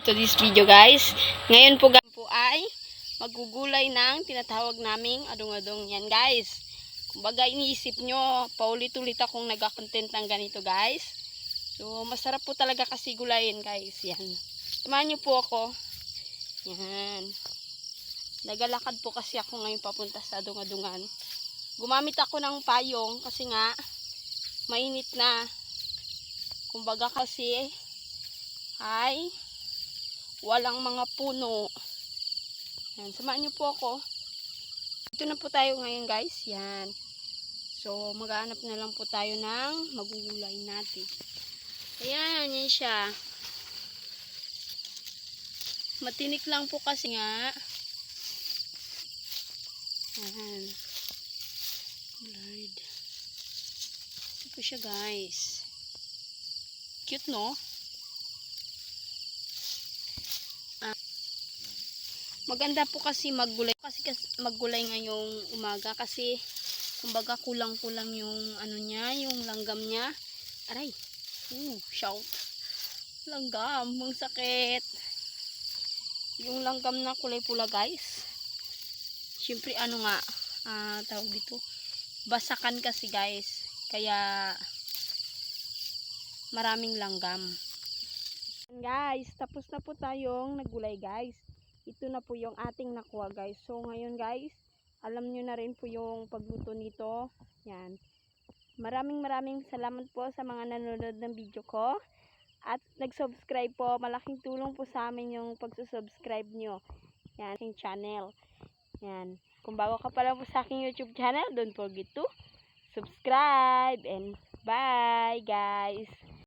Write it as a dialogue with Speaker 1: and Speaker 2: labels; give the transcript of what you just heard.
Speaker 1: to this video guys. Ngayon po ay magugulay ng tinatawag naming adong-adong yan guys. Kumbaga iniisip nyo, paulit-ulit akong nag-content ng ganito guys. So masarap po talaga kasi gulayin guys. Yan. Samahan nyo po ako. Yan. Nagalakad po kasi ako ngayon papunta sa adong-adungan. Gumamit ako ng payong kasi nga mainit na. Kumbaga kasi ay walang mga puno. Yan, samahan niyo po ako. Dito na po tayo ngayon guys. Yan. So, maghahanap na lang po tayo ng magugulay natin. Ayan, yan siya. Matinik lang po kasi nga. Ayan. Lord. Ito po siya guys. Cute no? Maganda po kasi maggulay ngayong umaga kasi kumbaga kulang-kulang yung ano niya, yung langgam niya. Aray. Shout. Langgam, ang sakit. Yung langgam na kulay pula guys. Siyempre ano nga, tawag dito. Basakan kasi guys. Kaya maraming langgam. Guys, tapos na po tayong naggulay guys. Ito na po yung ating nakuha guys. So ngayon guys, alam nyo na rin po yung pagluto nito. Yan. Maraming salamat po sa mga nanonood ng video ko. At nag-subscribe po. Malaking tulong po sa amin yung pag-subscribe nyo. Yan, aking channel. Yan. Kung bago ka pa lang po sa aking YouTube channel, don't forget to subscribe. And bye guys.